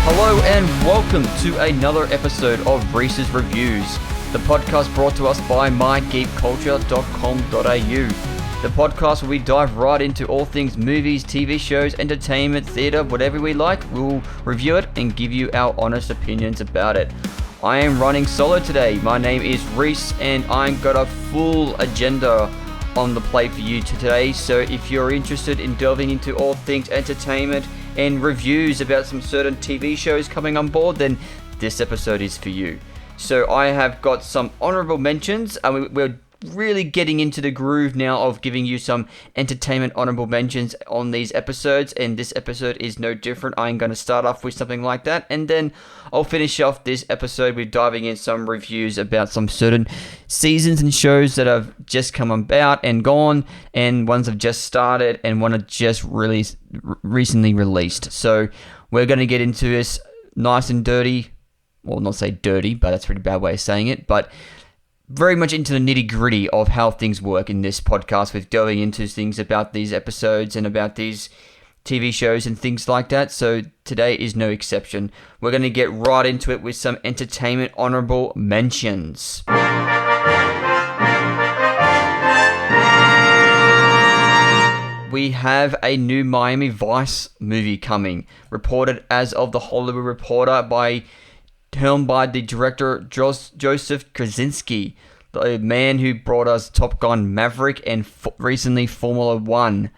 Hello and welcome to another episode of Reece's Reviews, the podcast brought to us by mygeekculture.com.au. The podcast where we dive right into all things movies, TV shows, entertainment, theatre, whatever we like. We'll review it and give you our honest opinions about it. I am running solo today. My name is Reece and I've got a full agenda on the plate for you today. So if you're interested in delving into all things entertainment and reviews about some certain TV shows coming on board, then this episode is for you. So I have got some honourable mentions, and we're really getting into the groove now of giving you some entertainment honourable mentions on these episodes, and this episode is no different. I'm going to start off with something like that, and then I'll finish off this episode with diving in some reviews about some certain seasons and shows that have just come about and gone, and ones have just started, and one have just recently released. So we're going to get into this nice and dirty. Well, not say dirty, but that's a pretty bad way of saying it, but very much into the nitty-gritty of how things work in this podcast, with delving into things about these episodes and about these TV shows and things like that. So today is no exception. We're going to get right into it with some entertainment honourable mentions. We have a new Miami Vice movie coming, reported as of the Hollywood Reporter, helmed by the director Joseph Kosinski, the man who brought us Top Gun Maverick and recently Formula One.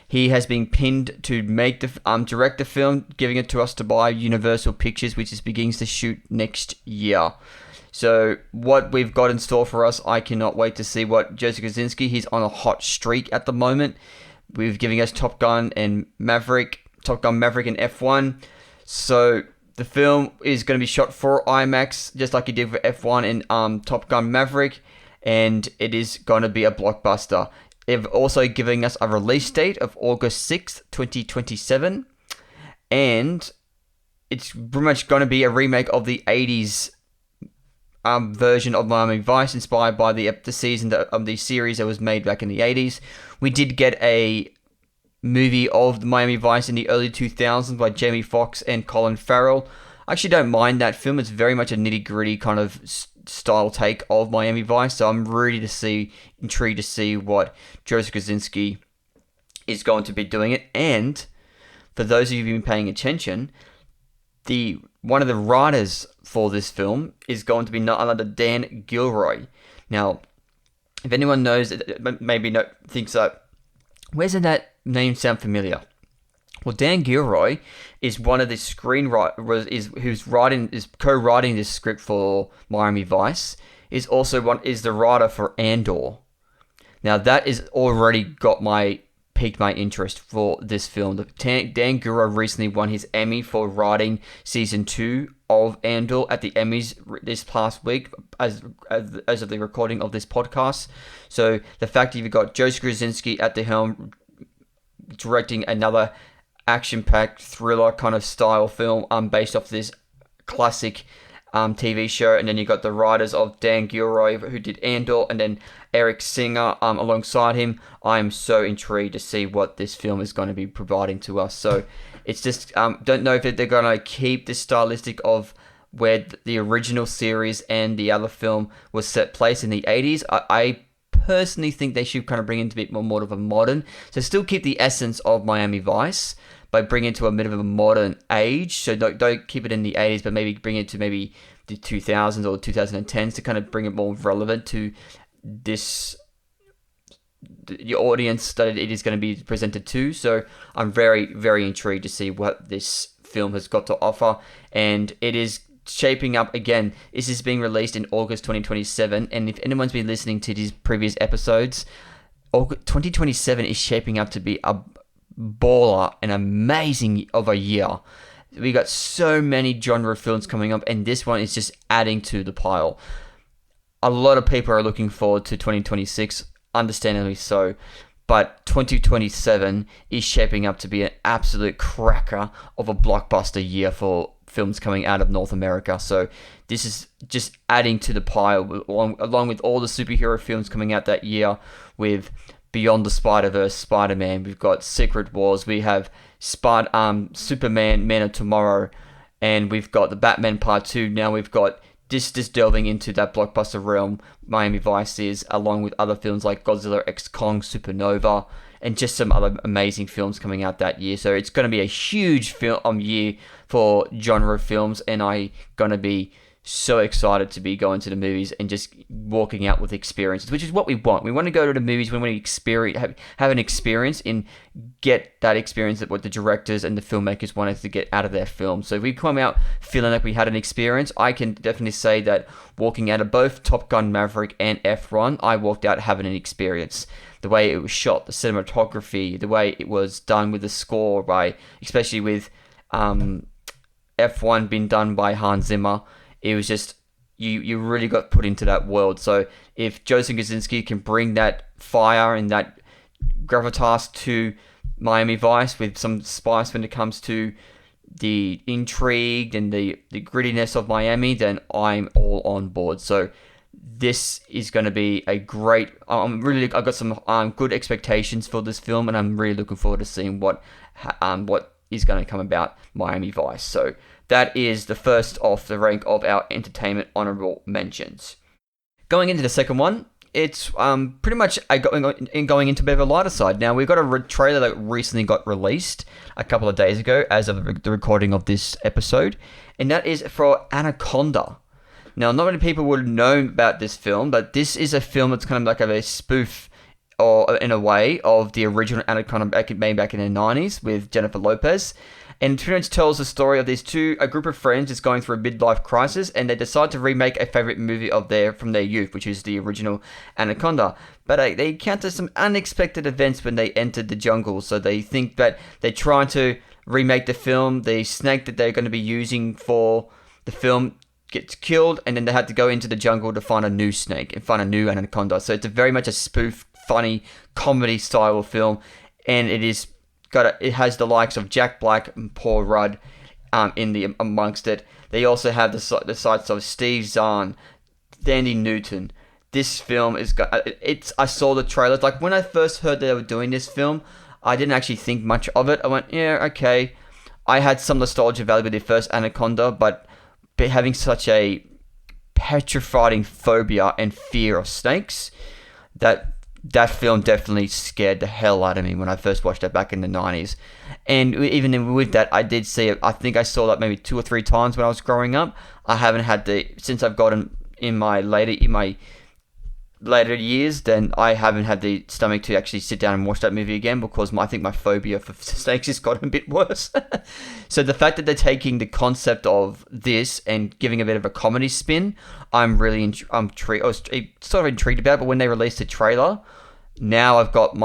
He has been pinned to direct the film, giving it to us to buy Universal Pictures, which begins to shoot next year. So what we've got in store for us, I cannot wait to see what Joseph Kosinski, he's on a hot streak at the moment. We've giving us Top Gun Maverick and F1. So the film is going to be shot for IMAX, just like he did for F1 and Top Gun Maverick, and it is going to be a blockbuster. They've also given us a release date of August 6th, 2027, and it's pretty much going to be a remake of the 80s version of Miami Vice, inspired by the season of the series that was made back in the 80s. We did get a movie of Miami Vice in the early 2000s by Jamie Foxx and Colin Farrell. I actually don't mind that film. It's very much a nitty-gritty kind of style take of Miami Vice, so I'm really intrigued to see what Joseph Kosinski is going to be doing it. And for those of you who've been paying attention, one of the writers for this film is going to be none other than Dan Gilroy. Now, if anyone knows, thinks that, where's that name sound familiar? Well, Dan Gilroy is one of the screenwriters, who's co-writing this script for Miami Vice. Is the writer for Andor. Now that is already piqued my interest for this film. Dan Gilroy recently won his Emmy for writing season 2 of Andor at the Emmys this past week, as of the recording of this podcast. So the fact that you've got Joseph Kosinski at the helm, directing another action-packed thriller kind of style film based off this classic TV show, and then you got the writers of Dan Gilroy who did Andor, and then Eric Singer alongside him. I am so intrigued to see what this film is going to be providing to us. So it's just don't know if they're going to keep this stylistic of where the original series and the other film was set place in the 80s. I personally think they should kind of bring it into a bit more of a modern, so still keep the essence of Miami Vice, but bring it to a bit of a modern age. So don't keep it in the 80s, but maybe bring it to maybe the 2000s or 2010s to kind of bring it more relevant to the audience that it is going to be presented to. So I'm very, very intrigued to see what this film has got to offer, and it is shaping up. Again, this is being released in August 2027, and if anyone's been listening to these previous episodes, 2027 is shaping up to be a baller and amazing of a year. We got so many genre films coming up, and this one is just adding to the pile. A lot of people are looking forward to 2026, understandably so, but 2027 is shaping up to be an absolute cracker of a blockbuster year for films coming out of North America. So this is just adding to the pile, along with all the superhero films coming out that year, with Beyond the Spider-Verse, Spider-Man, we've got Secret Wars, we have Superman, Man of Tomorrow, and we've got the Batman Part 2. Now we've got just delving into that blockbuster realm Miami Vice is, along with other films like Godzilla x Kong, Supernova, and just some other amazing films coming out that year. So it's going to be a huge film year for genre films, and I'm going to be so excited to be going to the movies and just walking out with experiences, which is what we want. We want to go to the movies when we experience, have an experience and get that experience that what the directors and the filmmakers want us to get out of their film. So if we come out feeling like we had an experience, I can definitely say that walking out of both Top Gun Maverick and F1, I walked out having an experience. The way it was shot, the cinematography, the way it was done with the score, especially with F1 being done by Hans Zimmer. It was just, you really got put into that world. So if Joseph Kosinski can bring that fire and that gravitas to Miami Vice with some spice when it comes to the intrigue and the grittiness of Miami, then I'm all on board. So this is going to be a great, I've got some good expectations for this film, and I'm really looking forward to seeing what is going to come about Miami Vice. So that is the first off the rank of our Entertainment Honourable Mentions. Going into the second one, it's pretty much going into a bit of a lighter side. Now, we've got a trailer that recently got released a couple of days ago as of the recording of this episode, and that is for Anaconda. Now, not many people would know about this film, but this is a film that's kind of like a spoof, or in a way, of the original Anaconda made back in the 90s with Jennifer Lopez. And it pretty much tells the story of a group of friends that's going through a midlife crisis, and they decide to remake a favorite movie from their youth, which is the original Anaconda. But they encounter some unexpected events when they entered the jungle, so they think that they're trying to remake the film. The snake that they're going to be using for the film gets killed, and then they had to go into the jungle to find a new snake and find a new Anaconda. So it's very much a spoof, funny, comedy style of film, and it has the likes of Jack Black and Paul Rudd amongst it. They also have the sights of Steve Zahn, Thandie Newton. This film I saw the trailers. Like, when I first heard they were doing this film, I didn't actually think much of it. I went, yeah, okay. I had some nostalgia value with the first Anaconda, but having such a petrifying phobia and fear of snakes, that film definitely scared the hell out of me when I first watched it back in the 90s. And even with that, I did see it. I think I saw that maybe 2 or 3 times when I was growing up. I haven't had since I've gotten in my later years, then I haven't had the stomach to actually sit down and watch that movie again, because I think my phobia for snakes has gotten a bit worse. So the fact that they're taking the concept of this and giving a bit of a comedy spin, I'm really intrigued. I was sort of intrigued about it, but when they released the trailer, now I've got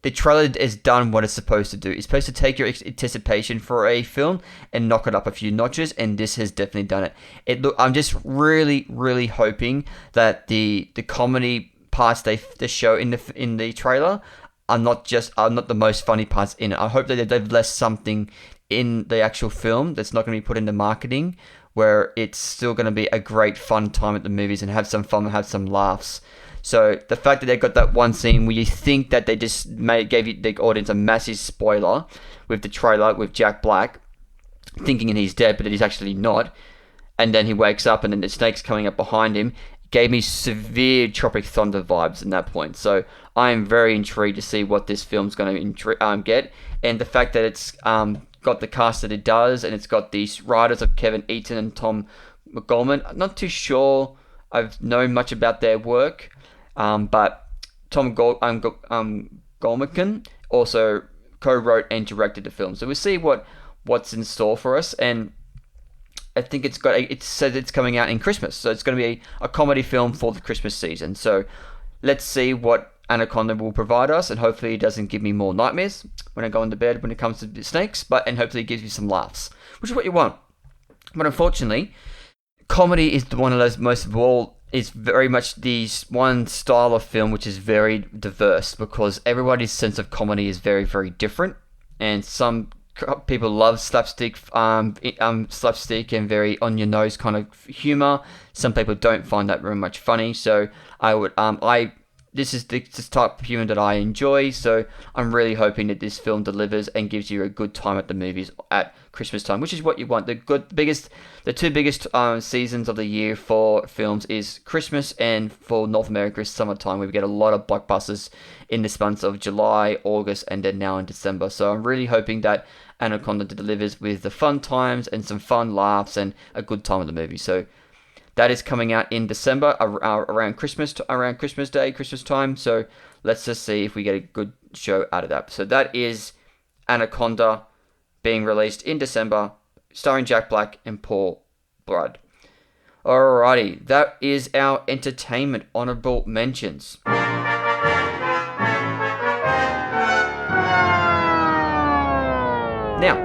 the trailer has done what it's supposed to do. It's supposed to take your anticipation for a film and knock it up a few notches, and this has definitely done it. I'm just really, really hoping that the comedy parts they show in the trailer are not the most funny parts in it. I hope that they've left something in the actual film that's not going to be put into marketing, where it's still going to be a great fun time at the movies and have some fun and have some laughs. So the fact that they got that one scene where you think that they just gave the audience a massive spoiler with the trailer with Jack Black thinking he's dead, but that he's actually not, and then he wakes up and then the snake's coming up behind him, gave me severe Tropic Thunder vibes in that point. So I am very intrigued to see what this film's going to get, and the fact that it's got the cast that it does, and it's got these writers of Kevin Eaton and Tom McGoldman. I'm not too sure I've known much about their work. But Tom Golmakin also co-wrote and directed the film. So we'll see what's in store for us. And I think it says it's coming out in Christmas. So it's going to be a comedy film for the Christmas season. So let's see what Anaconda will provide us. And hopefully it doesn't give me more nightmares when I go into bed when it comes to snakes. And hopefully it gives me some laughs, which is what you want. But unfortunately, comedy is one of those most of all... is very much these one style of film which is very diverse, because everybody's sense of comedy is very, very different, and some people love slapstick and very on your nose kind of humor. Some people don't find that very much funny. So I this is the type of humor that I enjoy, so I'm really hoping that this film delivers and gives you a good time at the movies at Christmas time, which is what you want. The two biggest seasons of the year for films is Christmas, and for North America is summertime. We get a lot of blockbusters in this months of July, August, and then now in December. So I'm really hoping that Anaconda delivers with the fun times and some fun laughs and a good time at the movie. So that is coming out in December, around Christmas Day, Christmas time. So let's just see if we get a good show out of that. So that is Anaconda being released in December, starring Jack Black and Paul Rudd. Alrighty, that is our Entertainment Honourable Mentions. Now,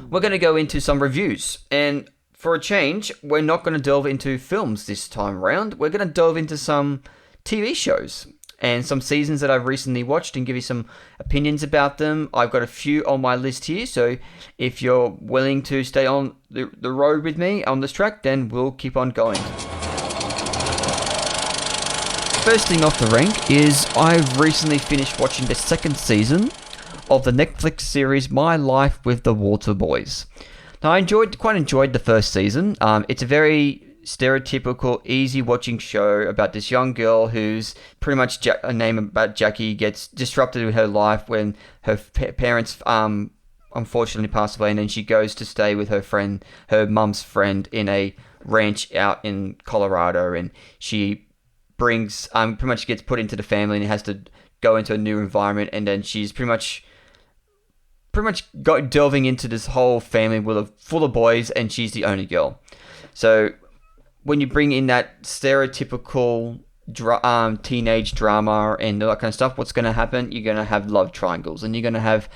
we're going to go into some reviews, and for a change, we're not going to delve into films this time around. We're going to delve into some TV shows and some seasons that I've recently watched and give you some opinions about them. I've got a few on my list here, so if you're willing to stay on the road with me on this track, then we'll keep on going. First thing off the rank is I've recently finished watching the second season of the Netflix series My Life with the Water Boys. Now, I quite enjoyed the first season. It's a very stereotypical, easy watching show about this young girl who's pretty much a name about Jackie gets disrupted in her life when her parents unfortunately pass away, and then she goes to stay with her mum's friend in a ranch out in Colorado, and she brings pretty much gets put into the family and has to go into a new environment, and then she's pretty much delving into this whole family full of boys, and she's the only girl. So when you bring in that stereotypical teenage drama and all that kind of stuff, what's going to happen? You're going to have love triangles, and you're going to have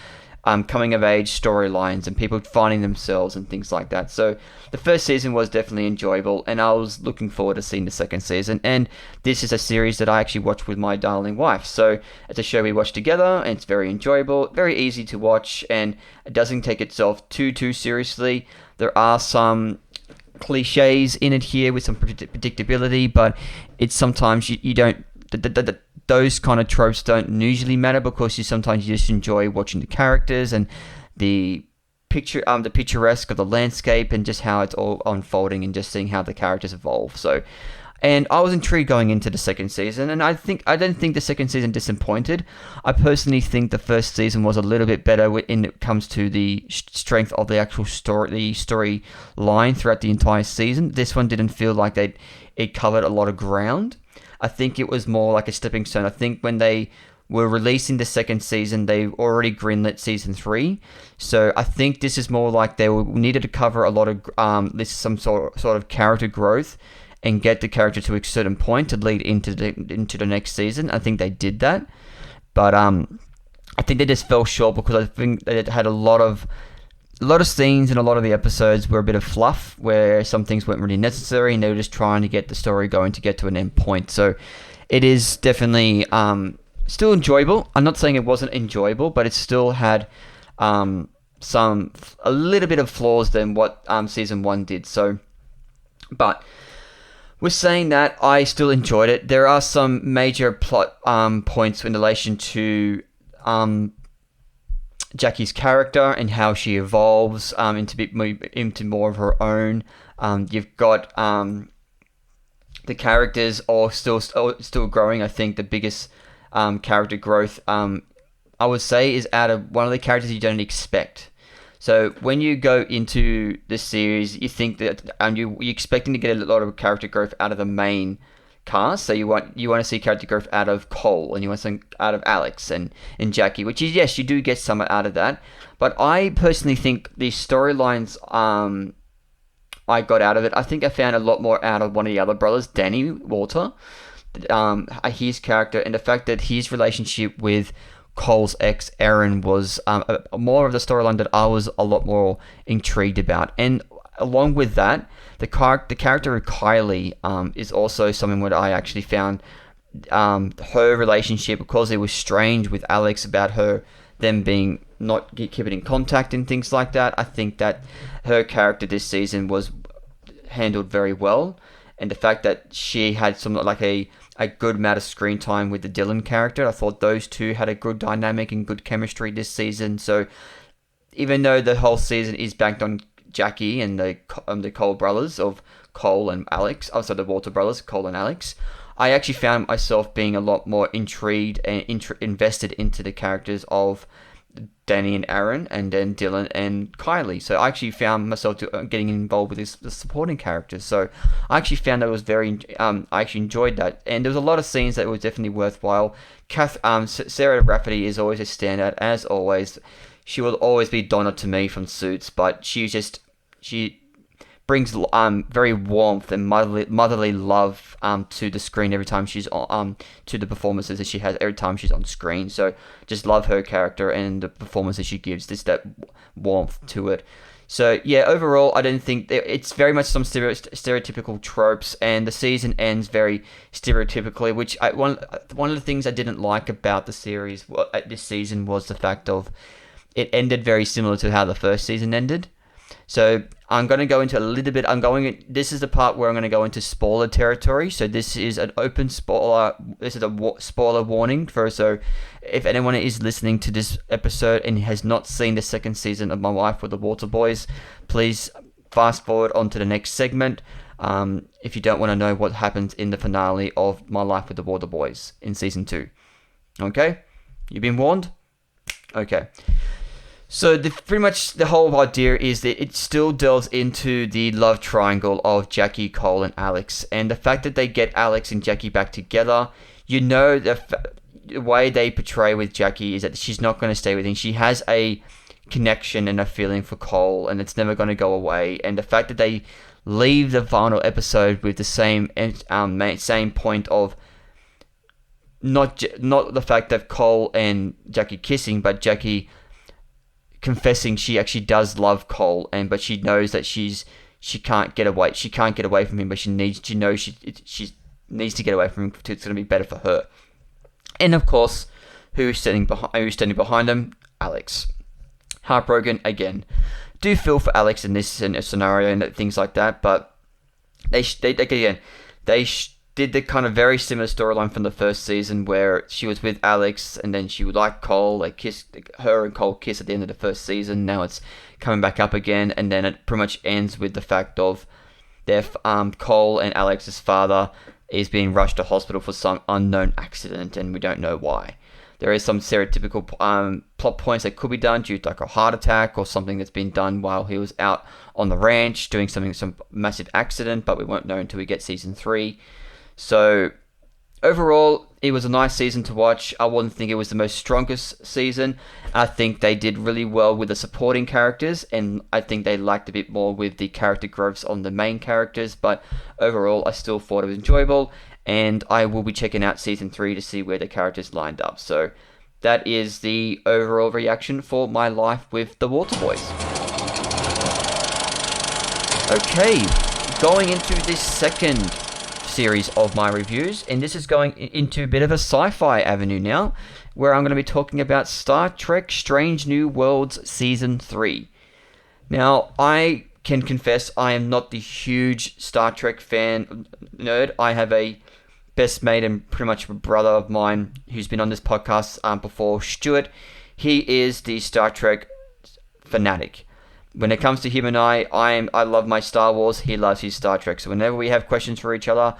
coming of age storylines and people finding themselves and things like that. So the first season was definitely enjoyable, and I was looking forward to seeing the second season. And this is a series that I actually watched with my darling wife. So it's a show we watch together, and it's very enjoyable, very easy to watch, and it doesn't take itself too seriously. There are some cliches in it here with some predictability, but it's sometimes you don't those kind of tropes don't usually matter, because you just enjoy watching the characters and the picturesque of the landscape and just how it's all unfolding and just seeing how the characters evolve. So, and I was intrigued going into the second season, and I don't think the second season disappointed. I personally think the first season was a little bit better when it comes to the strength of the actual story line throughout the entire season. This one didn't feel like it covered a lot of ground. I think it was more like a stepping stone. I think when they were releasing the second season, they already greenlit season 3. So I think this is more like they needed to cover a lot of some sort of character growth and get the character to a certain point to lead into the next season. I think they did that, but I think they just fell short because I think they had a lot of scenes, and a lot of the episodes were a bit of fluff where some things weren't really necessary, and they were just trying to get the story going to get to an end point. So it is definitely still enjoyable. I'm not saying it wasn't enjoyable, but it still had a little bit of flaws than what season 1 did. So, but with saying that, I still enjoyed it. There are some major plot points in relation to Jackie's character and how she evolves into more of her own. You've got the characters are still growing. I think the biggest character growth I would say is out of one of the characters you don't expect. So when you go into this series, you think that you're expecting to get a lot of character growth out of the main cast. So you want to see character growth out of Cole, and you want some out of Alex and Jackie, which is, yes, you do get some out of that. But I personally think the storylines I got out of it, I think I found a lot more out of one of the other brothers, Danny Walter, his character, and the fact that his relationship with Cole's ex, Erin, was more of the storyline that I was a lot more intrigued about. And along with that, the character of Kylie is also something that I actually found her relationship, because it was strange with Alex about them being not keeping in contact and things like that. I think that her character this season was handled very well, and the fact that she had some like a a good amount of screen time with the Dylan character. I thought those two had a good dynamic and good chemistry this season. So even though the whole season is banked on Jackie and the Cole brothers of Cole and Alex, also the Walter brothers, Cole and Alex, I actually found myself being a lot more intrigued and invested into the characters of Danny and Aaron, and then Dylan and Kylie. So I actually found myself getting involved with the supporting characters. So I actually found that it was I actually enjoyed that. And there was a lot of scenes that was definitely worthwhile. Sarah Rafferty is always a standout, as always. She will always be Donna to me from Suits, but she brings very warmth and motherly love to the screen every time she's on, to the performances that she has every time she's on screen. So just love her character and the performances she gives. Just that warmth to it. So yeah, overall, I don't think it's very much some stereotypical tropes, and the season ends very stereotypically. Which one of the things I didn't like about the series this season was the fact of it ended very similar to how the first season ended. So I'm going to go into a little bit. This is the part where I'm going to go into spoiler territory. So this is an open spoiler. This is a spoiler warning so if anyone is listening to this episode and has not seen the second season of My Life with the Water Boys, please fast forward on to the next segment. If you don't want to know what happens in the finale of My Life with the Water Boys in season 2. Okay, you've been warned. Okay. So pretty much the whole idea is that it still delves into the love triangle of Jackie, Cole, and Alex. And the fact that they get Alex and Jackie back together, the way they portray with Jackie is that she's not going to stay with him. She has a connection and a feeling for Cole, and it's never going to go away. And the fact that they leave the final episode with the same point of not the fact that Cole and Jackie kissing, but Jackie confessing she actually does love Cole, but she knows that she can't get away. She can't get away from him, but she needs to get away from him. It's going to be better for her. And of course, who's standing behind him? Alex. Heartbroken again. Do feel for Alex in this scenario and things like that, but they did the kind of very similar storyline from the first season where she was with Alex and then she would like Cole. Her and Cole kiss at the end of the first season. Now it's coming back up again, and then it pretty much ends with the fact of their Cole and Alex's father is being rushed to hospital for some unknown accident, and we don't know why. There is some stereotypical plot points that could be done due to like a heart attack or something that's been done while he was out on the ranch doing some massive accident, but we won't know until we get season 3. So, overall, it was a nice season to watch. I wouldn't think it was the most strongest season. I think they did really well with the supporting characters, and I think they lacked a bit more with the character growths on the main characters, but overall, I still thought it was enjoyable, and I will be checking out season 3 to see where the characters lined up. So, that is the overall reaction for My Life with the Water Boys. Okay, going into this second series of my reviews, and this is going into a bit of a sci-fi avenue now, where I'm going to be talking about Star Trek Strange New Worlds Season 3. Now, I can confess I am not the huge Star Trek fan nerd. I have a best mate and pretty much a brother of mine who's been on this podcast before, Stuart. He is the Star Trek fanatic. When it comes to him and I love my Star Wars, he loves his Star Trek. So whenever we have questions for each other,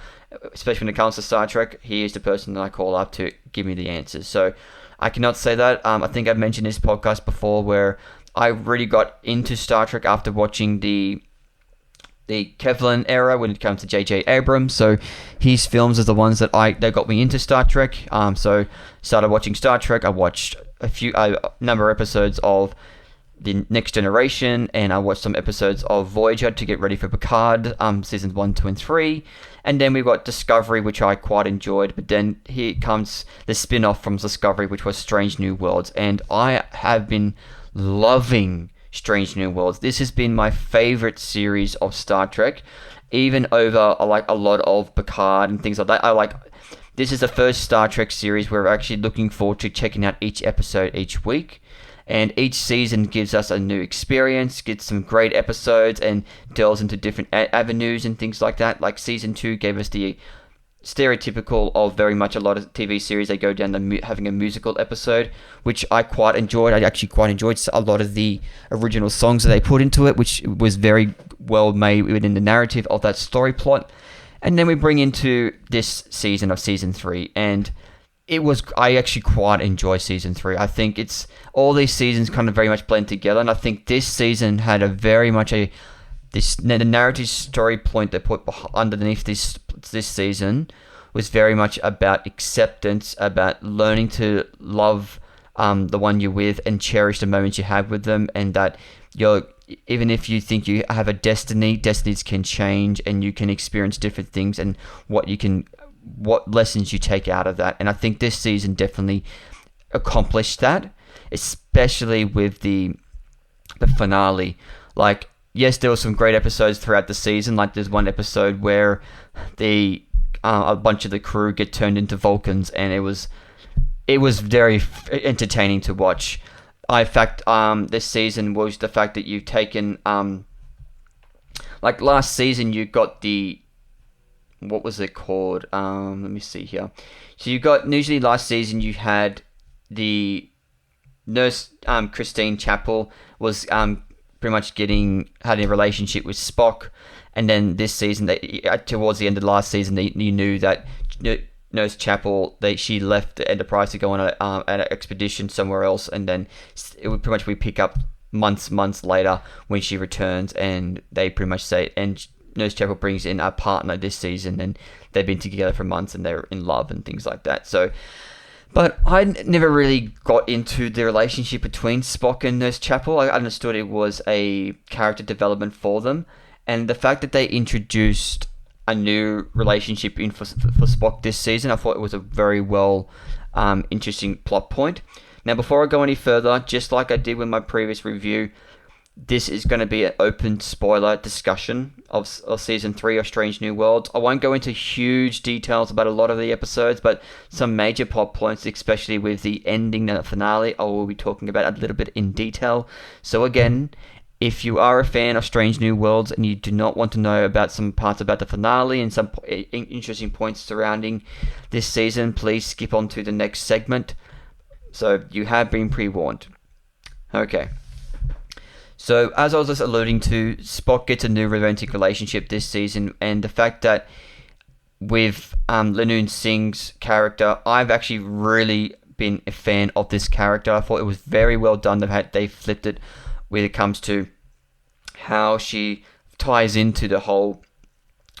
especially when it comes to Star Trek, he is the person that I call up to give me the answers. So I cannot say that. I think I've mentioned this podcast before where I really got into Star Trek after watching the Kevlin era when it comes to J.J. Abrams. So his films are the ones that got me into Star Trek. So started watching Star Trek. I watched a number of episodes of The Next Generation, and I watched some episodes of Voyager to get ready for Picard, seasons 1, 2, and 3. And then we got Discovery, which I quite enjoyed, but then here comes the spin-off from Discovery, which was Strange New Worlds, and I have been loving Strange New Worlds. This has been my favorite series of Star Trek, even over a lot of Picard and things like that. This is the first Star Trek series where we're actually looking forward to checking out each episode each week. And each season gives us a new experience, gets some great episodes, and delves into different avenues and things like that. Like season 2 gave us the stereotypical of very much a lot of TV series. They go down the having a musical episode, which I quite enjoyed. I actually quite enjoyed a lot of the original songs that they put into it, which was very well made within the narrative of that story plot. And then we bring into this season of season 3, and I actually quite enjoy season 3. I think it's all these seasons kind of very much blend together, and I think this season had a very much the narrative story point they put underneath this season was very much about acceptance, about learning to love the one you're with and cherish the moments you have with them, and that even if you think you have a destinies can change, and you can experience different things, and what lessons you take out of that. And I think this season definitely accomplished that, especially with the finale. Like, yes, there were some great episodes throughout the season. Like, there's one episode where a bunch of the crew get turned into Vulcans, and it was very entertaining to watch. In fact, this season was the fact that you've taken, like last season, you got what was it called? Let me see here. So usually last season you had the nurse, Christine Chapel, was pretty much had a relationship with Spock, and then this season, towards the end of last season, you knew that Nurse Chapel, she left the Enterprise to go on an expedition somewhere else, and then it would pretty much we pick up months later when she returns, and they pretty much say, and Nurse Chapel brings in a partner this season, and they've been together for months, and they're in love and things like that. So, but I never really got into the relationship between Spock and Nurse Chapel. I understood it was a character development for them, and the fact that they introduced a new relationship in for Spock this season, I thought it was a very interesting plot point. Now, before I go any further, just like I did with my previous review, this is going to be an open spoiler discussion of Season 3 of Strange New Worlds. I won't go into huge details about a lot of the episodes, but some major plot points, especially with the ending and the finale, I will be talking about a little bit in detail. So again, if you are a fan of Strange New Worlds and you do not want to know about some parts about the finale and some interesting points surrounding this season, please skip on to the next segment. So you have been pre-warned. Okay. So, as I was just alluding to, Spock gets a new romantic relationship this season, and the fact that with Lanoon Singh's character, I've actually really been a fan of this character. I thought it was very well done. They flipped it when it comes to how she ties into the whole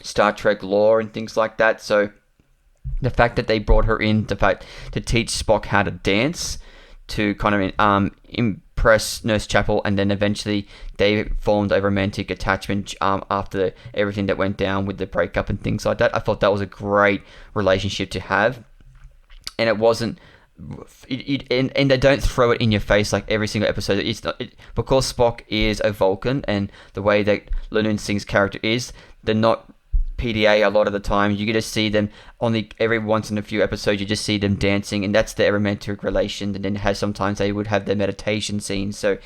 Star Trek lore and things like that. So, the fact that they brought her in, the fact to teach Spock how to dance, to kind of impress Nurse Chapel, and then eventually they formed a romantic attachment after everything that went down with the breakup and things like that. I thought that was a great relationship to have, and it wasn't. And they don't throw it in your face like every single episode. Because Spock is a Vulcan, and the way that Lanoon Singh's character is, they're not PDA a lot of the time. You get to see them every once in a few episodes. You just see them dancing, and that's their romantic relation. And then sometimes they would have their meditation scenes. So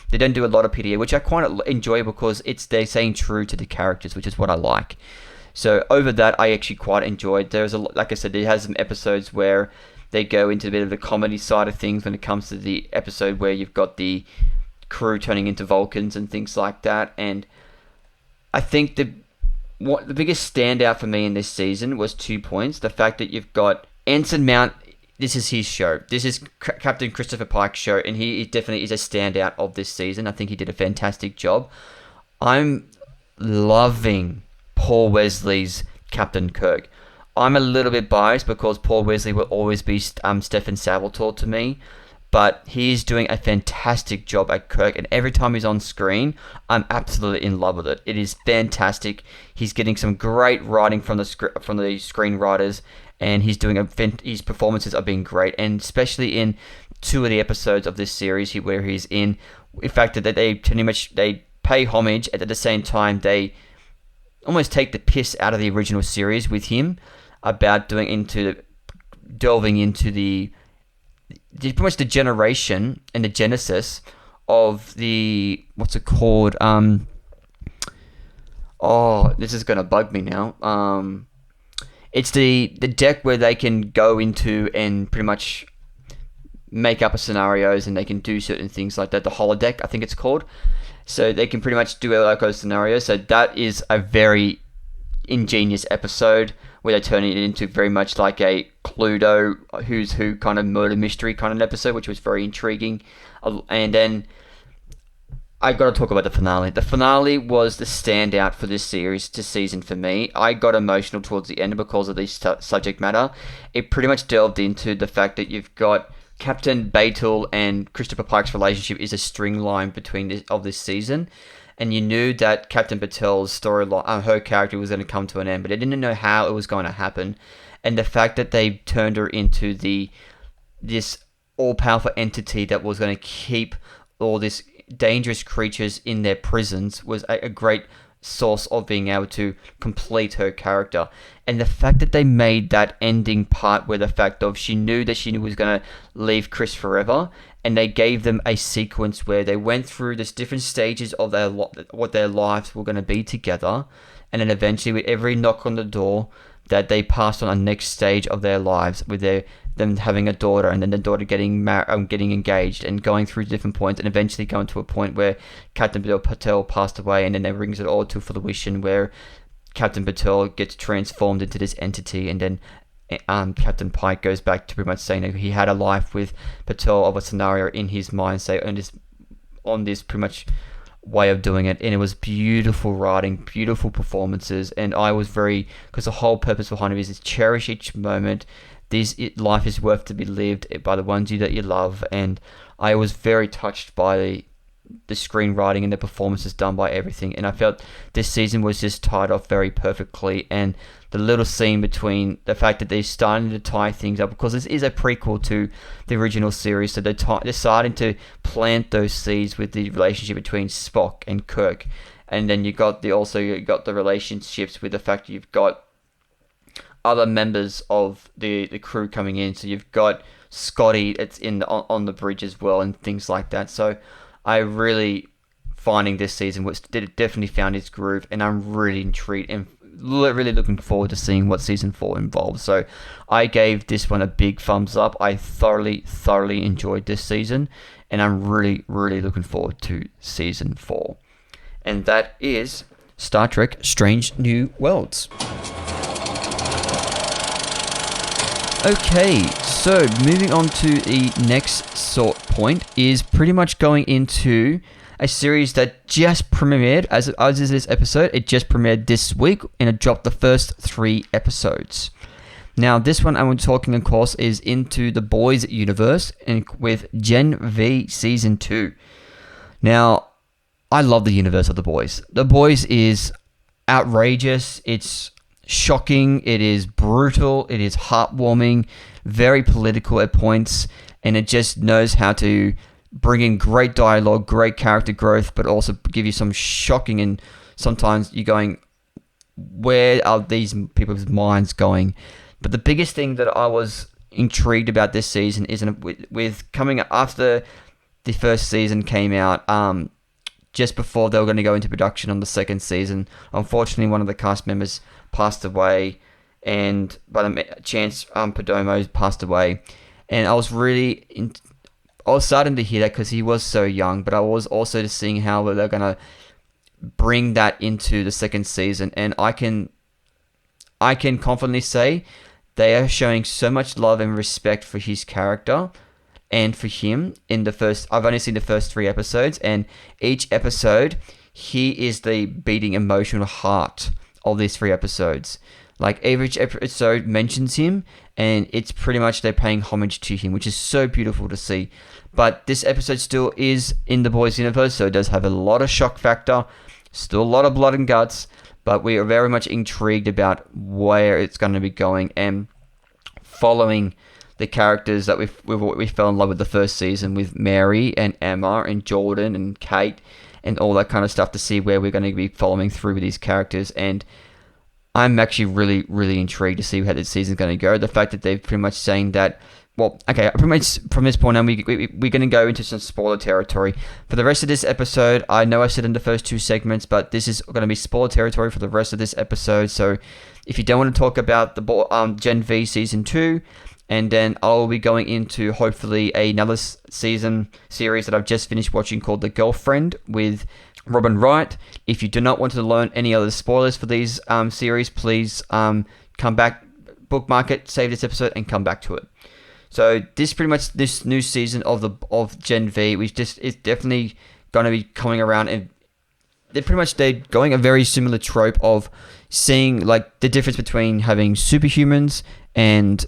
they don't do a lot of PDA, which I quite enjoy because they're staying true to the characters, which is what I like. So over that, I actually quite enjoyed. Like I said, it has some episodes where they go into a bit of the comedy side of things when it comes to the episode where you've got the crew turning into Vulcans and things like that. And I think the biggest standout for me in this season was 2 points. The fact that you've got Anson Mount, this is his show. This is Captain Christopher Pike's show, and he definitely is a standout of this season. I think he did a fantastic job. I'm loving Paul Wesley's Captain Kirk. I'm a little bit biased because Paul Wesley will always be Stefan Salvatore to me, but he's doing a fantastic job at Kirk, and every time he's on screen, I'm absolutely in love with it. It is fantastic. He's getting some great writing from the screenwriters, and his performances are being great, and especially in 2 of the episodes of this series where he's in fact that they pay homage, and at the same time they almost take the piss out of the original series with him about delving into pretty much the generation and the genesis of the, what's it called? This is gonna bug me now. It's the deck where they can go into and pretty much make up scenarios, and they can do certain things like that. The holodeck, I think it's called. So they can pretty much do like those scenarios. So that is a very ingenious episode where they turn it into very much like a Cluedo, Who's Who kind of murder mystery kind of episode, which was very intriguing. And then I got to talk about the finale. The finale was the standout for this season for me. I got emotional towards the end because of this subject matter. It pretty much delved into the fact that you've got Captain Batel and Christopher Pike's relationship is a string line between this season, and you knew that Captain Batel's storyline, her character, was going to come to an end, but I didn't know how it was going to happen. And the fact that they turned her into this all-powerful entity that was going to keep all these dangerous creatures in their prisons was a great source of being able to complete her character. And the fact that they made that ending part where the fact of she knew that she was going to leave Chris forever, and they gave them a sequence where they went through this different stages of what their lives were going to be together, and then eventually with every knock on the door that they passed on a next stage of their lives with them having a daughter, and then the daughter getting getting engaged, and going through different points, and eventually going to a point where Captain Patel passed away, and then it brings it all to fruition where Captain Patel gets transformed into this entity, and then Captain Pike goes back to pretty much saying that he had a life with Patel of a scenario in his mind, say on this pretty much way of doing it. And it was beautiful writing, beautiful performances, and I was because the whole purpose behind it is to cherish each moment. Life is worth to be lived by the ones that you love, and I was very touched by the screenwriting and the performances done by everything, and I felt this season was just tied off very perfectly. And the little scene between the fact that they're starting to tie things up, because this is a prequel to the original series, so they're starting to plant those seeds with the relationship between Spock and Kirk. And then you got the relationships with the fact that you've got other members of the crew coming in. So you've got Scotty that's on the bridge as well, and things like that. So I really finding this season definitely found its groove, and I'm really intrigued and really looking forward to seeing what season 4 involves. So I gave this one a big thumbs up. I thoroughly enjoyed this season, and I'm really looking forward to season 4. And that is Star Trek Strange New Worlds. Okay, so moving on to the next sort point is pretty much going into a series that just premiered, as is this episode. It just premiered this week, and it dropped the first 3 episodes. Now, this one I'm talking, of course, is Into the Boys universe, and with Gen V Season 2. Now, I love the universe of The Boys. The Boys is outrageous. It's shocking, it is brutal, it is heartwarming, very political at points, and it just knows how to bring in great dialogue, great character growth, but also give you some shocking, and sometimes you're going, where are these people's minds going? But the biggest thing that I was intrigued about this season is with coming after the first season came out, just before they were going to go into production on the second season. Unfortunately, one of the cast members passed away, and by the chance, Perdomo passed away. And I was I was starting to hear that because he was so young, but I was also just seeing how they're going to bring that into the second season. And I can confidently say they are showing so much love and respect for his character and for him in the first. I've only seen the first 3 episodes, and each episode, he is the beating emotional heart of these 3 episodes. Like, every episode mentions him, and it's pretty much they're paying homage to him, which is so beautiful to see. But this episode still is in the Boys universe, so it does have a lot of shock factor, still a lot of blood and guts, but we are very much intrigued about where it's going to be going, and following the characters that we fell in love with the first season, with Mary and Emma and Jordan and Kate and all that kind of stuff, to see where we're going to be following through with these characters. And I'm actually really intrigued to see how this season's going to go. The fact that they're pretty much saying that, well, okay, pretty much from this point on, we're going to go into some spoiler territory. For the rest of this episode, I know I said in the first 2 segments, but this is going to be spoiler territory for the rest of this episode. So If you don't want to talk about the Gen V Season 2, and then I'll be going into hopefully another season series that I've just finished watching called The Girlfriend with Robin Wright. If you do not want to learn any other spoilers for these series, please come back, bookmark it, save this episode, and come back to it. So this pretty much this new season of Gen V, it's definitely going to be coming around, and they're going a very similar trope of seeing like the difference between having superhumans and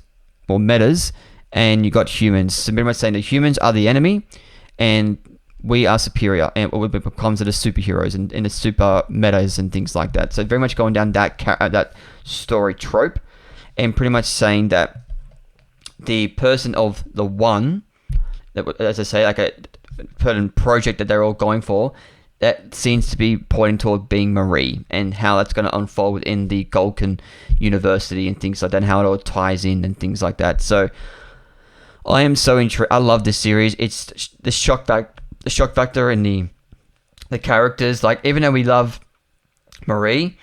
metas, and you got humans. So pretty much saying that humans are the enemy, and we are superior, and what becomes the superheroes and the super metas and things like that. So very much going down that story trope, and pretty much saying that the person of the one, as I say, like a certain project that they're all going for, that seems to be pointing toward being Marie, and how that's going to unfold within the Golden University and things like that, and how it all ties in and things like that. So I am so intrigued. I love this series. It's the shock factor and the characters. Like, even though we love Marie,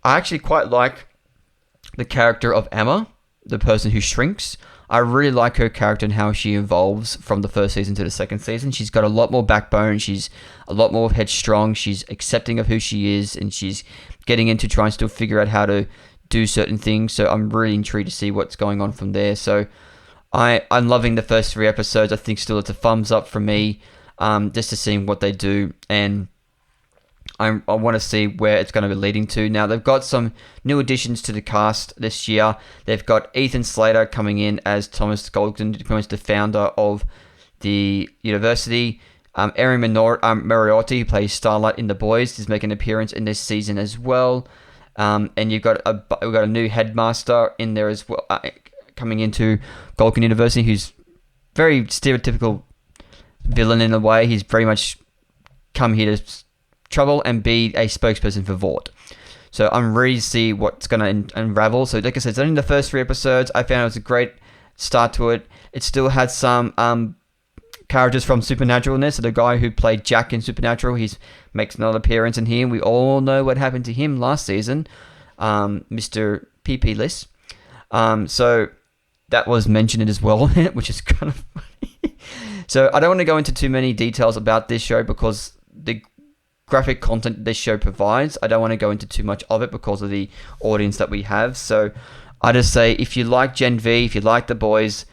I actually quite like the character of Emma, the person who shrinks. I really like her character and how she evolves from the first season to the second season. She's got a lot more backbone. She's a lot more headstrong. She's accepting of who she is, and she's getting into trying to still figure out how to do certain things. So I'm really intrigued to see what's going on from there. So I'm loving the first 3 episodes. I think still it's a thumbs up from me, just to seeing what they do, and I want to see where it's going to be leading to. Now, they've got some new additions to the cast this year. They've got Ethan Slater coming in as Thomas Golden, the founder of the university. Erin Moriarty, who plays Starlight in The Boys, is making an appearance in this season as well. And we've got a new headmaster in there as well, coming into Golden University, who's very stereotypical villain in a way. He's very much come here to trouble and be a spokesperson for Vought. So I'm ready to see what's going to unravel. So like I said, it's only the first 3 episodes. I found it was a great start to it. It still had some characters from Supernatural in there. So the guy who played Jack in Supernatural, he makes another appearance in here. We all know what happened to him last season, Mr. PP List. So that was mentioned as well, which is kind of funny. So I don't want to go into too many details about this show because the graphic content this show provides, I don't want to go into too much of it because of the audience that we have. So I just say, if you like Gen V, if you like The Boys,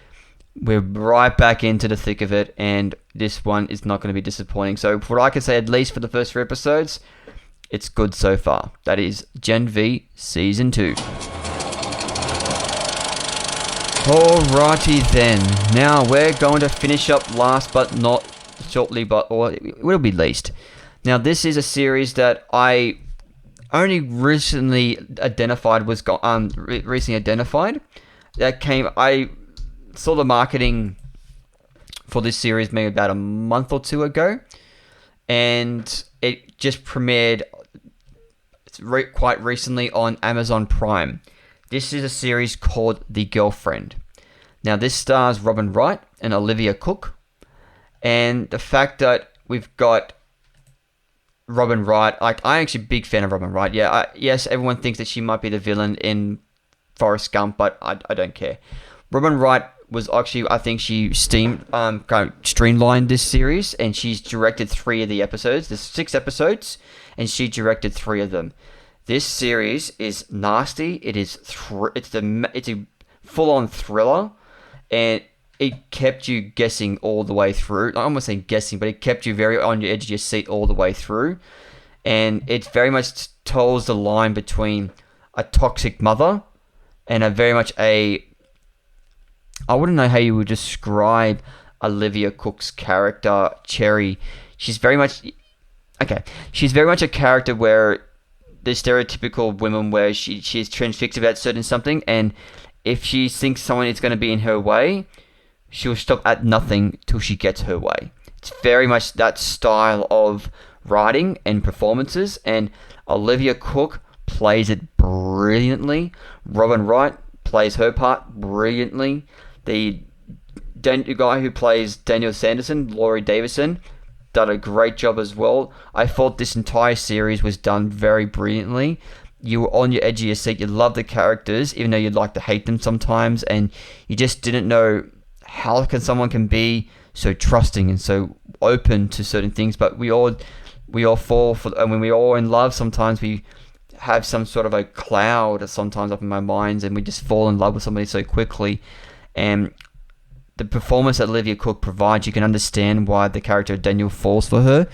we're right back into the thick of it, and this one is not going to be disappointing. So for what I can say, at least for the first 3 episodes, it's good so far. That is Gen V Season 2. Alrighty then. Now we're going to finish up last but not shortly, or it will be least. Now, this is a series that I only recently identified. I saw the marketing for this series maybe about a month or 2 ago, and it just premiered quite recently on Amazon Prime. This is a series called The Girlfriend. Now, this stars Robin Wright and Olivia Cooke, and the fact that we've got Robin Wright, like, I'm actually a big fan of Robin Wright. Yeah, yes, everyone thinks that she might be the villain in Forrest Gump, but I don't care. Robin Wright was actually, I think she kind of streamlined this series, and she's directed 3 of the episodes. There's 6 episodes, and she directed 3 of them. This series is nasty. It's a full-on thriller, and it kept you guessing all the way through. I'm not saying guessing, but it kept you very on your edge of your seat all the way through. And it very much toes the line between a toxic mother and a very much I wouldn't know how you would describe Olivia Cooke's character, Cherry. She's very much a character where the stereotypical women where she's transfixed about certain something, and if she thinks someone is going to be in her way, she'll stop at nothing till she gets her way. It's very much that style of writing and performances, and Olivia Cooke plays it brilliantly. Robin Wright plays her part brilliantly. The guy who plays Daniel Sanderson, Laurie Davison, done a great job as well. I thought this entire series was done very brilliantly. you were on your edge of your seat. You love the characters, even though you'd like to hate them sometimes, and you just didn't know how someone can be so trusting and so open to certain things. But we all fall for, and when we're all in love, sometimes we have some sort of a cloud sometimes up in our minds, and we just fall in love with somebody so quickly. And the performance that Olivia Cooke provides, you can understand why the character Daniel falls for her.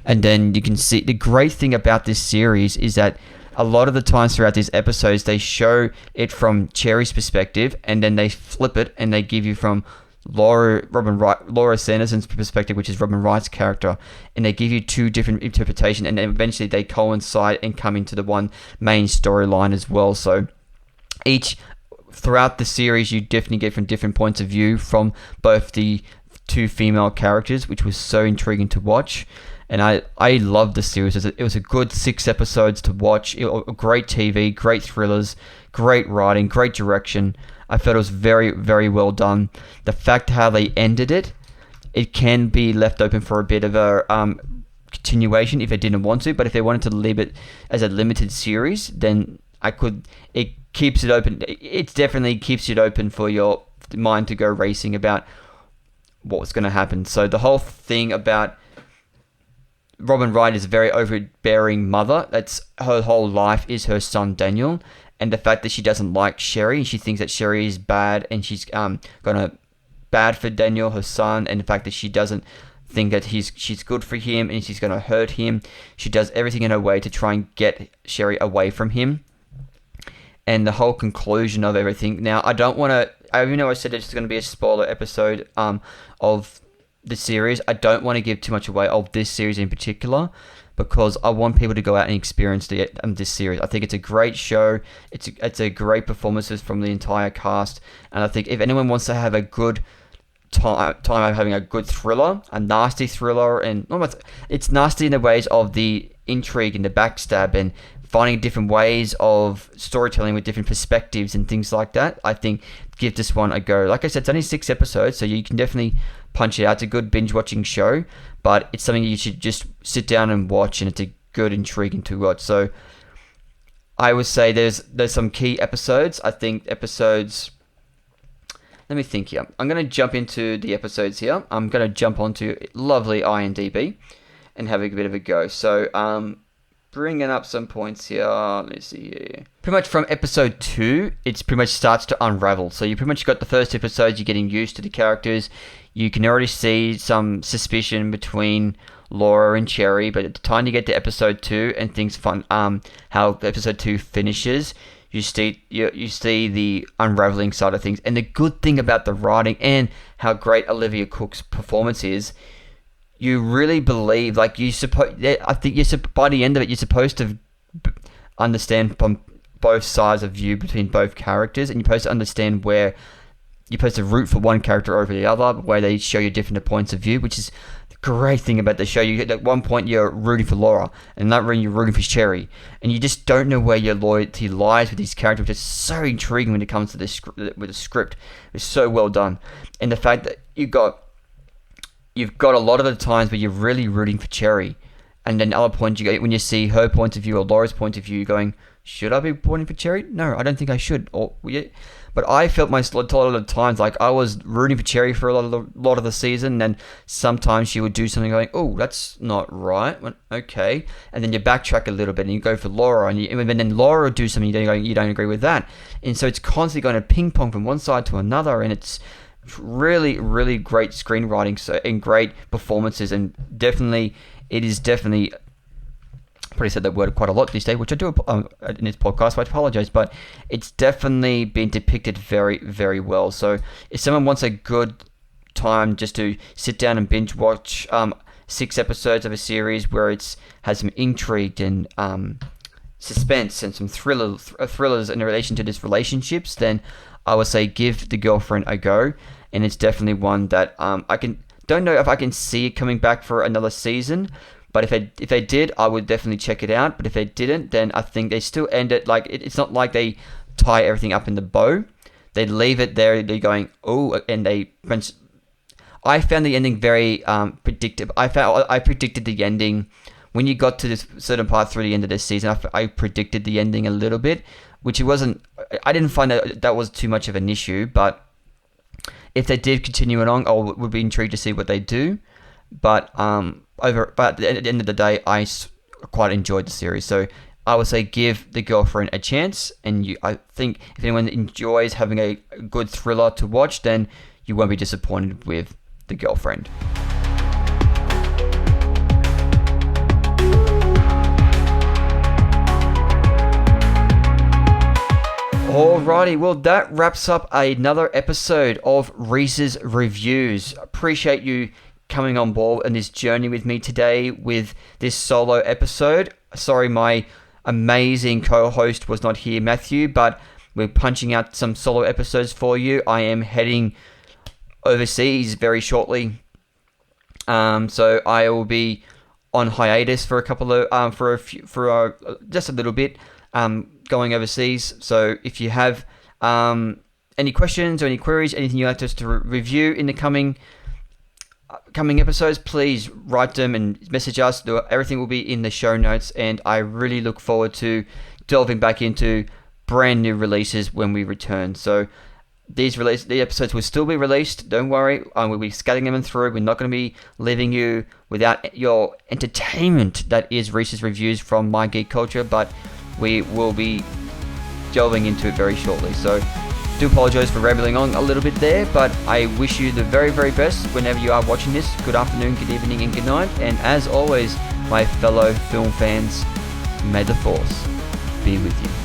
And then you can see the great thing about this series is that a lot of the times throughout these episodes, they show it from Cherry's perspective, and then they flip it and they give you from Laura Sanderson's perspective, which is Robin Wright's character, and they give you two different interpretations, and then eventually they coincide and come into the one main storyline as well. So throughout the series, you definitely get from different points of view from both the two female characters, which was so intriguing to watch. And I loved the series. It was a good 6 episodes to watch. Great TV, great thrillers, great writing, great direction. I felt it was very, very well done. The fact how they ended it can be left open for a bit of a continuation if they didn't want to. But if they wanted to leave it as a limited series, then it keeps it open. It definitely keeps it open for your mind to go racing about what was going to happen. So the whole thing about Robin Wright is a very overbearing mother. That's her whole life is her son Daniel, and the fact that she doesn't like Sherry, and she thinks that Sherry is bad, and she's gonna bad for Daniel, her son, and the fact that she doesn't think that she's good for him, and she's gonna hurt him. She does everything in her way to try and get Sherry away from him, and the whole conclusion of everything. Now, I don't want to. Even though I said it's going to be a spoiler episode of the series, I don't want to give too much away of this series in particular, because I want people to go out and experience this series. I think it's a great show. It's a great performances from the entire cast, and I think if anyone wants to have a good time of having a good thriller, a nasty thriller, and it's nasty in the ways of the intrigue and the backstab and finding different ways of storytelling with different perspectives and things like that, I think give this one a go. Like I said, it's only 6 episodes, so you can definitely punch it out. It's a good binge-watching show, but it's something you should just sit down and watch, and it's a good, intriguing to watch. So I would say there's some key episodes. I think episodes... Let me think here. I'm going to jump into the episodes here. I'm going to jump onto lovely IMDb and have a bit of a go. So, bringing up some points here. Let's see here. Pretty much from episode 2, it pretty much starts to unravel. So you pretty much got the first episodes, you're getting used to the characters. You can already see some suspicion between Laura and Cherry, but at the time you get to episode 2 and things how episode 2 finishes, you see the unraveling side of things. And the good thing about the writing and how great Olivia Cooke's performance is, you really believe, like I think by the end of it, you're supposed to understand from both sides of view between both characters, and you're supposed to understand where you're supposed to root for one character over the other, where they show you different points of view, which is the great thing about the show. You at one point you're rooting for Laura, and that room you're rooting for Cherry, and you just don't know where your loyalty lies with these characters, which is so intriguing when it comes to this with the script. It's so well done, and the fact that you've got a lot of the times where you're really rooting for Cherry, and then other points you get when you see her point of view or Laura's point of view, you're going, should I be rooting for Cherry? No, I don't think I should. But I felt a lot of the times like I was rooting for Cherry for a lot of the season, and then sometimes she would do something going, oh, that's not right. Okay, and then you backtrack a little bit and you go for Laura, and then Laura would do something you don't agree with that, and so it's constantly going to ping pong from one side to another, and it's really, really great screenwriting and great performances, and it is definitely. I probably said that word quite a lot these days, which I do in this podcast, so I apologize, but it's definitely been depicted very, very well. So if someone wants a good time just to sit down and binge watch 6 episodes of a series where it has some intrigue and suspense and some thrillers in relation to these relationships, then I would say give The Girlfriend a go. And it's definitely one that don't know if I can see it coming back for another season. But if they did, I would definitely check it out. But if they didn't, then I think they still end it like it's not like they tie everything up in the bow. They leave it there. They're going, oh, and I found the ending very predictive. I predicted the ending when you got to this certain part through the end of this season, I predicted the ending a little bit, which it wasn't. I didn't find that was too much of an issue, but if they did continue it on, I would be intrigued to see what they do. But at the end of the day, I quite enjoyed the series. So I would say give The Girlfriend a chance. And I think if anyone enjoys having a good thriller to watch, then you won't be disappointed with The Girlfriend. Alrighty, well that wraps up another episode of Reece's Reviews. Appreciate you coming on board on this journey with me today with this solo episode. Sorry my amazing co-host was not here, Matthew, but we're punching out some solo episodes for you. I am heading overseas very shortly, so I will be on hiatus for a couple of just a little bit, going overseas. So if you have any questions or any queries, anything you'd like us to review in the coming episodes, please write them and message us. Everything will be in the show notes, and I really look forward to delving back into brand new releases when we return. So the episodes will still be released, don't worry. We'll be scattering them through. We're not going to be leaving you without your entertainment that is Reece's Reviews from My Geek Culture, but we will be delving into it very shortly. So do apologize for rambling on a little bit there, but I wish you the very, very best whenever you are watching this. Good afternoon, good evening, and good night. And as always, my fellow film fans, may the Force be with you.